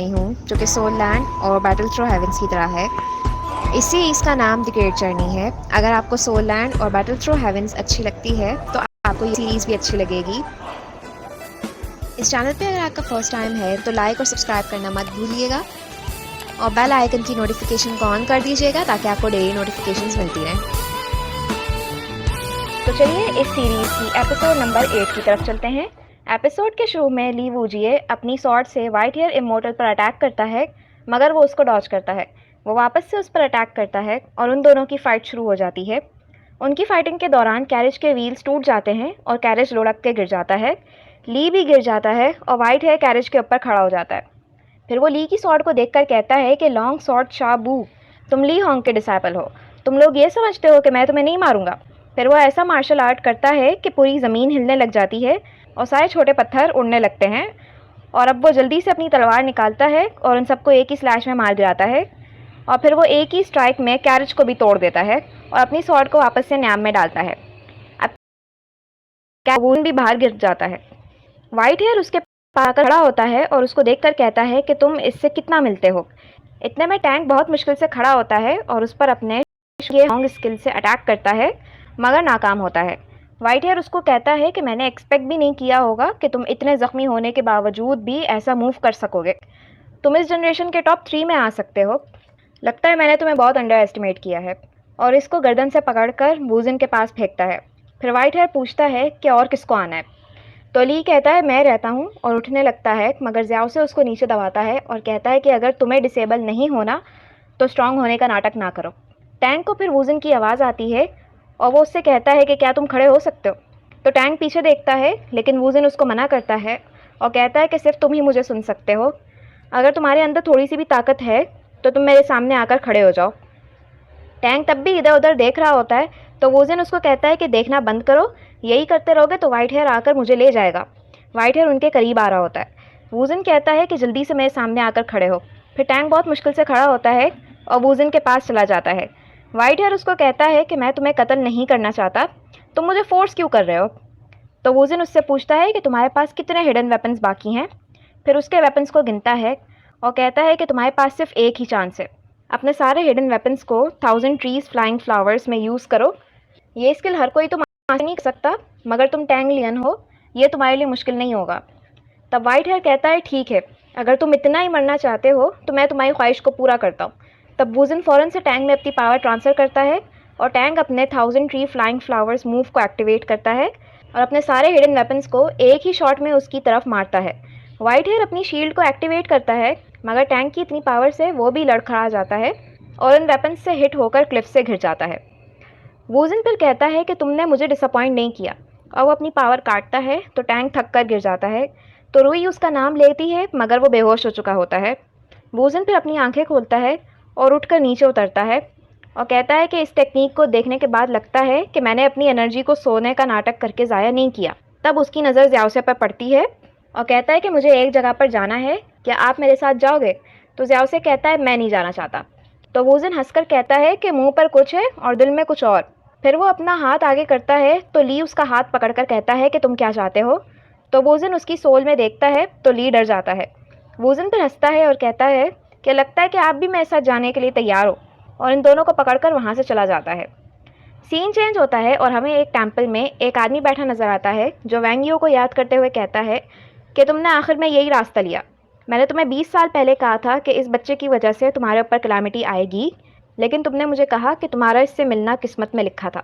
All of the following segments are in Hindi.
जर्नी हूँ जो कि सोल लैंड और बैटल थ्रो हेवंस की तरह है। इसी इसका नाम द ग्रेट जर्नी है। अगर आपको सोल लैंड और बैटल थ्रो हेवंस अच्छी लगती है तो आपको ये सीरीज़ भी अच्छी लगेगी। इस चैनल पे अगर आपका फर्स्ट टाइम है तो लाइक और सब्सक्राइब करना मत भूलिएगा और बेल आइकन की नोटिफिकेशन को ऑन कर दीजिएगा ताकि आपको डेली नोटिफिकेशंस मिलती रहें। तो चलिए इस सीरीज की एपिसोड नंबर 8 की तरफ चलते हैं। एपिसोड के शुरू में ली वूजिए अपनी स्वॉर्ड से व्हाइट हेयर इमोर्टल पर अटैक करता है, मगर वो उसको डॉज करता है। वो वापस से उस पर अटैक करता है और उन दोनों की फाइट शुरू हो जाती है। उनकी फाइटिंग के दौरान कैरेज के व्हील्स टूट जाते हैं और कैरेज लुढ़क के गिर जाता है। ली भी गिर जाता है और व्हाइट हेयर कैरेज के ऊपर खड़ा हो जाता है। फिर वो ली की स्वॉर्ड को देखकर कहता है कि लॉन्ग स्वॉर्ड शाबू, तुम ली होंग के डिसाइपल हो। तुम लोग ये समझते हो कि मैं तुम्हें नहीं मारूंगा। फिर वो ऐसा मार्शल आर्ट करता है कि पूरी ज़मीन हिलने लग जाती है और सारे छोटे पत्थर उड़ने लगते हैं। और अब वो जल्दी से अपनी तलवार निकालता है और उन सबको एक ही स्लैश में मार गिराता है। और फिर वो एक ही स्ट्राइक में कैरेज को भी तोड़ देता है और अपनी स्वॉर्ड को वापस से न्याम में डालता है। अब वून भी बाहर गिर जाता है। व्हाइट हेयर उसके पास खड़ा होता है और उसको देखकर कहता है कि तुम इससे कितना मिलते हो। इतने में टैंक बहुत मुश्किल से खड़ा होता है और उस पर अपने लॉन्ग स्किल से अटैक करता है, मगर नाकाम होता है। व्हाइट हेयर उसको कहता है कि मैंने एक्सपेक्ट भी नहीं किया होगा कि तुम इतने ज़ख्मी होने के बावजूद भी ऐसा मूव कर सकोगे। तुम इस जनरेशन के टॉप 3 में आ सकते हो। लगता है मैंने तुम्हें बहुत अंडर एस्टिमेट किया है। और इसको गर्दन से पकड़कर वूजन के पास फेंकता है। फिर व्हाइट हेयर पूछता है कि और किसको आना है। तो ली कहता है मैं रहता हूँ और उठने लगता है, मगर ज़्याओ से उसको नीचे दबाता है और कहता है कि अगर तुम्हें डिसेबल नहीं होना तो स्ट्रांग होने का नाटक ना करो। टैंक को फिर वूजन की आवाज़ आती है और वो उससे कहता है कि क्या तुम खड़े हो सकते हो। तो टैंक पीछे देखता है, लेकिन वूजन उसको मना करता है और कहता है कि सिर्फ तुम ही मुझे सुन सकते हो। अगर तुम्हारे अंदर थोड़ी सी भी ताकत है तो तुम मेरे सामने आकर खड़े हो जाओ। टैंक तब भी इधर उधर देख रहा होता है, तो वूजन उसको कहता है कि देखना बंद करो, यही करते रहोगे तो व्हाइट हेयर आकर मुझे ले जाएगा। व्हाइट हेयर उनके करीब आ रहा होता है। वूजन कहता है कि जल्दी से मेरे सामने आकर खड़े हो। फिर टैंक बहुत मुश्किल से खड़ा होता है और वूजन के पास चला जाता है। व्हाइट हेयर उसको कहता है कि मैं तुम्हें कत्ल नहीं करना चाहता, तुम मुझे फोर्स क्यों कर रहे हो। तो वूजन उससे पूछता है कि तुम्हारे पास कितने हिडन वेपन्स बाकी हैं। फिर उसके वेपन्स को गिनता है और कहता है कि तुम्हारे पास सिर्फ एक ही चांस है। अपने सारे हिडन वेपन्स को 1000 ट्रीज फ्लाइंग फ्लावर्स में यूज़ करो। ये स्किल हर कोई तो मास्टर नहीं कर सकता, मगर तुम टैंग लियन हो, ये तुम्हारे लिए मुश्किल नहीं होगा। तब व्हाइट हेयर कहता है ठीक है, अगर तुम इतना ही मरना चाहते हो तो मैं तुम्हारी ख्वाहिश को पूरा करता हूँ। तब वूजन फ़ौरन से टैंग में अपनी पावर ट्रांसफ़र करता है और टैंग अपने 1000 ट्री फ्लाइंग फ्लावर्स मूव को एक्टिवेट करता है और अपने सारे हिडन वेपन्स को एक ही शॉट में उसकी तरफ मारता है। व्हाइट हेयर अपनी शील्ड को एक्टिवेट करता है, मगर टैंक की इतनी पावर से वो भी लड़खड़ा जाता है और उन वेपन्स से हिट होकर क्लिफ से गिर जाता है। वूजन फिर कहता है कि तुमने मुझे डिसअपॉइंट नहीं किया, और वो अपनी पावर काटता है तो टैंक थक कर गिर जाता है। तो रुई उसका नाम लेती है, मगर वो बेहोश हो चुका होता है। वूजन फिर अपनी आंखें खोलता है और उठकर नीचे उतरता है और कहता है कि इस टेक्निक को देखने के बाद लगता है कि मैंने अपनी एनर्जी को सोने का नाटक करके ज़ाया नहीं किया। तब उसकी नज़र ज़्याओसे पर पड़ती है और कहता है कि मुझे एक जगह पर जाना है, क्या आप मेरे साथ जाओगे। तो ज़्याओसे कहता है मैं नहीं जाना चाहता। तो वूजन हंसकर कहता है कि मुंह पर कुछ है और दिल में कुछ और। फिर वो अपना हाथ आगे करता है तो ली उसका हाथ पकड़कर कहता है कि तुम क्या चाहते हो। तो वूजन उसकी सोल में देखता है तो ली डर जाता है। वूजन फिर हंसता है और कहता है कि लगता है कि आप भी मेरे साथ जाने के लिए तैयार हो, और इन दोनों को पकड़कर वहाँ से चला जाता है। सीन चेंज होता है और हमें एक टेम्पल में एक आदमी बैठा नजर आता है जो वैंगियो को याद करते हुए कहता है कि तुमने आखिर में यही रास्ता लिया। मैंने तुम्हें 20 साल पहले कहा था कि इस बच्चे की वजह से तुम्हारे ऊपर कैलामिटी आएगी, लेकिन तुमने मुझे कहा कि तुम्हारा इससे मिलना किस्मत में लिखा था,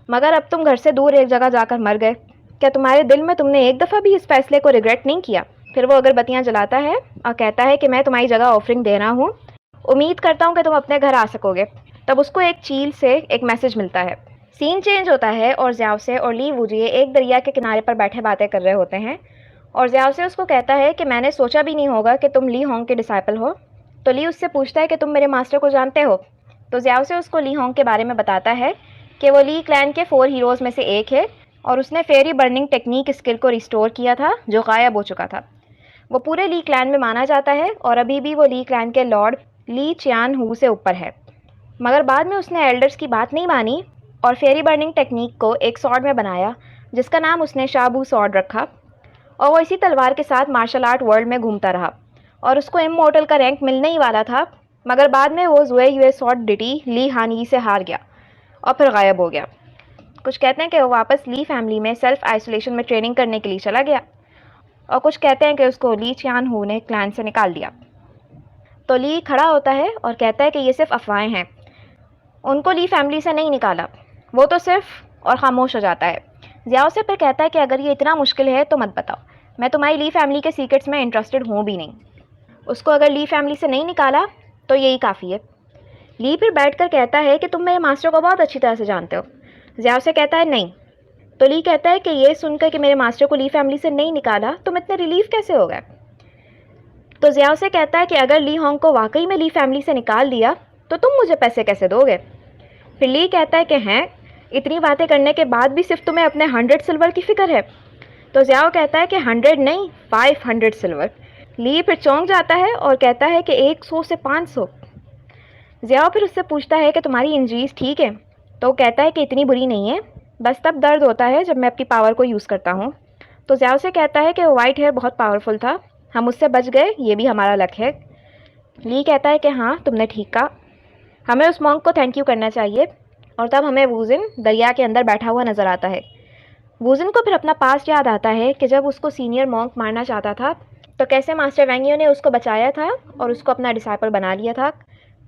मगर अब तुम घर से दूर एक जगह जाकर मर गए। क्या तुम्हारे दिल में तुमने एक दफ़ा भी इस फैसले को रिग्रेट नहीं किया। फिर वो अगरबत्तियाँ जलाता है और कहता है कि मैं तुम्हारी जगह ऑफरिंग दे रहा हूँ, उम्मीद करता हूँ कि तुम अपने घर आ सकोगे। तब उसको एक चील से एक मैसेज मिलता है। सीन चेंज होता है और ज़्याओसे और ली वूजिए एक दरिया के किनारे पर बैठे बातें कर रहे होते हैं और ज़्याओसे उसको कहता है कि मैंने सोचा भी नहीं होगा कि तुम ली होंग के डिसाइपल हो। तो ली उससे पूछता है कि तुम मेरे मास्टर को जानते हो। तो ज़्याओसे उसको ली होंग के बारे में बताता है कि वो ली क्लैन के 4 हीरोज़ में से एक है और उसने फेरी बर्निंग टेक्निक स्किल को रिस्टोर किया था जो गायब हो चुका था। वो पूरे ली क्लैन में माना जाता है और अभी भी वो ली क्लैन के लॉर्ड ली चियान हू से ऊपर है, मगर बाद में उसने एल्डर्स की बात नहीं मानी और फेरी बर्निंग टेक्निक को एक सॉर्ड में बनाया जिसका नाम उसने शाबू सॉर्ड रखा, और वो इसी तलवार के साथ मार्शल आर्ट वर्ल्ड में घूमता रहा और उसको इमॉर्टल का रैंक मिलने ही वाला था, मगर बाद में वो जुए युए सॉर्ड डिटी ली हानी से हार गया और फिर गायब हो गया। कुछ कहते हैं कि वो वापस ली फैमिली में सेल्फ आइसोलेशन में ट्रेनिंग करने के लिए चला गया, और कुछ कहते हैं कि उसको ली चियान हू ने क्लैन से निकाल दिया। तो ली खड़ा होता है और कहता है कि ये सिर्फ अफवाहें हैं, उनको ली फैमिली से नहीं निकाला, वो तो सिर्फ, और खामोश हो जाता है। ज़ियाओ से फिर कहता है कि अगर ये इतना मुश्किल है तो मत बताओ, मैं तुम्हारी ली फैमिली के सीक्रेट्स में इंटरेस्टेड हूँ भी नहीं। उसको अगर ली फैमिली से नहीं निकाला तो यही काफ़ी है। ली फिर बैठकर कहता है कि तुम मेरे मास्टर को बहुत अच्छी तरह से जानते हो। ज़ियाओ से कहता है नहीं। तो ली कहता है कि ये सुनकर कि मेरे मास्टर को ली फैमिली से नहीं निकाला तुम इतने रिलीफ कैसे हो गए। तो ज़ियाओ से कहता है कि अगर ली होंग को वाकई में ली फैमिली से निकाल दिया तो तुम मुझे पैसे कैसे दोगे। फिर ली कहता है कि हैं, इतनी बातें करने के बाद भी सिर्फ तुम्हें अपने 100 सिल्वर की फिक्र है। तो ज़ियाओ कहता है कि 100 नहीं, 500 सिल्वर। ली फिर चौंक जाता है और कहता है कि 100 से 500। ज़ियाओ फिर उससे पूछता है कि तुम्हारी इंजरीज ठीक है। तो वो कहता है कि इतनी बुरी नहीं है, बस तब दर्द होता है जब मैं अपनी पावर को यूज़ करता हूँ। तो ज़ियाओ से कहता है कि वो वाइट हेयर बहुत पावरफुल था, हम उससे बच गए, ये भी हमारा लक है। ली कहता है कि हाँ तुमने ठीक कहा, हमें उस मॉन्क को थैंक यू करना चाहिए। और तब हमें वूजिन दरिया के अंदर बैठा हुआ नज़र आता है। वूजिन को फिर अपना पास्ट याद आता है कि जब उसको सीनियर मॉन्क मारना चाहता था तो कैसे मास्टर वेंगियो ने उसको बचाया था और उसको अपना डिसाइपल बना लिया था।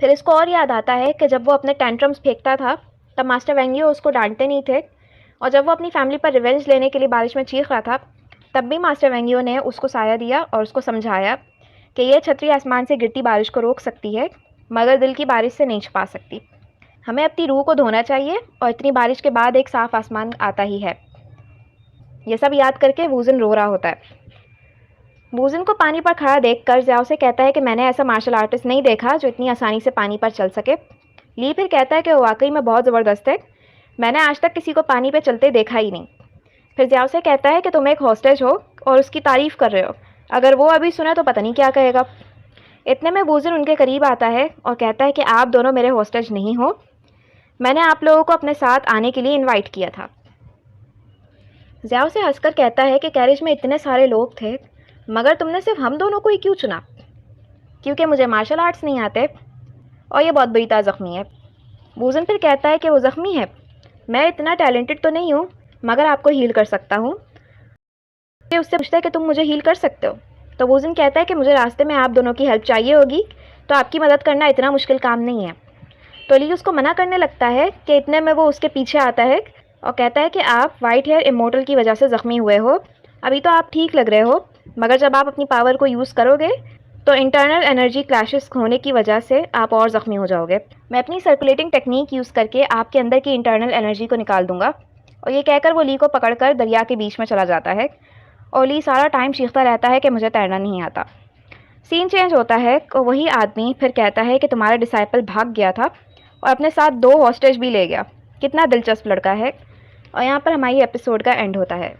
फिर इसको और याद आता है कि जब वो अपने टेंट्रम्स फेंकता था तब मास्टर वेंगियो उसको डांटते नहीं थे, और जब वो अपनी फैमिली पर रिवेंज लेने के लिए बारिश में चीख रहा था तब भी मास्टर वेंगियो ने उसको साया दिया और उसको समझाया कि ये छतरी आसमान से गिरती बारिश को रोक सकती है मगर दिल की बारिश से नहीं छुपा सकती। हमें अपनी रूह को धोना चाहिए और इतनी बारिश के बाद एक साफ आसमान आता ही है। ये सब याद करके वूजिन रो रहा होता है। वूजिन को पानी पर खड़ा देखकर ज़ियाओ से कहता है कि मैंने ऐसा मार्शल आर्टिस्ट नहीं देखा जो इतनी आसानी से पानी पर चल सके। ली फिर कहता है कि वो वाकई में बहुत ज़बरदस्त है, मैंने आज तक किसी को पानी पर चलते देखा ही नहीं। फिर ज़ियाओ से कहता है कि तुम एक हॉस्टेज हो और उसकी तारीफ़ कर रहे हो, अगर वो अभी सुने तो पता नहीं क्या कहेगा। इतने में वूजिन उनके करीब आता है और कहता है कि आप दोनों मेरे हॉस्टेज नहीं हो, मैंने आप लोगों को अपने साथ आने के लिए इनवाइट किया था। ज़ियाओ से हंसकर कहता है कि कैरेज में इतने सारे लोग थे मगर तुमने सिर्फ हम दोनों को ही क्यों चुना। क्योंकि मुझे मार्शल आर्ट्स नहीं आते और ये बहुत बुरी तरह ज़ख्मी है। वूजिन फिर कहता है कि वो ज़ख्मी है, मैं इतना टैलेंटेड तो नहीं हूँ मगर आपको हील कर सकता हूँ। ये उससे पूछता है कि तुम मुझे हील कर सकते हो। तो वूजिन कहता है कि मुझे रास्ते में आप दोनों की हेल्प चाहिए होगी, तो आपकी मदद करना इतना मुश्किल काम नहीं है। तो ली उसको मना करने लगता है कि इतने में वो उसके पीछे आता है और कहता है कि आप वाइट हेयर इमोर्टल की वजह से ज़ख्मी हुए हो, अभी तो आप ठीक लग रहे हो मगर जब आप अपनी पावर को यूज़ करोगे तो इंटरनल एनर्जी क्लैशेस होने की वजह से आप और ज़ख्मी हो जाओगे। मैं अपनी सर्कुलेटिंग टेक्निक यूज़ करके आपके अंदर की इंटरनल एनर्जी को निकाल दूंगा। और ये कहकर वो ली को पकड़कर दरिया के बीच में चला जाता है और ली सारा टाइम चीखता रहता है कि मुझे तैरना नहीं आता। सीन चेंज होता है और वही आदमी फिर कहता है कि तुम्हारा डिसाइपल भाग गया था और अपने साथ 2 हॉस्टेज भी ले गया, कितना दिलचस्प लड़का है। और यहाँ पर हमारी एपिसोड का एंड होता है।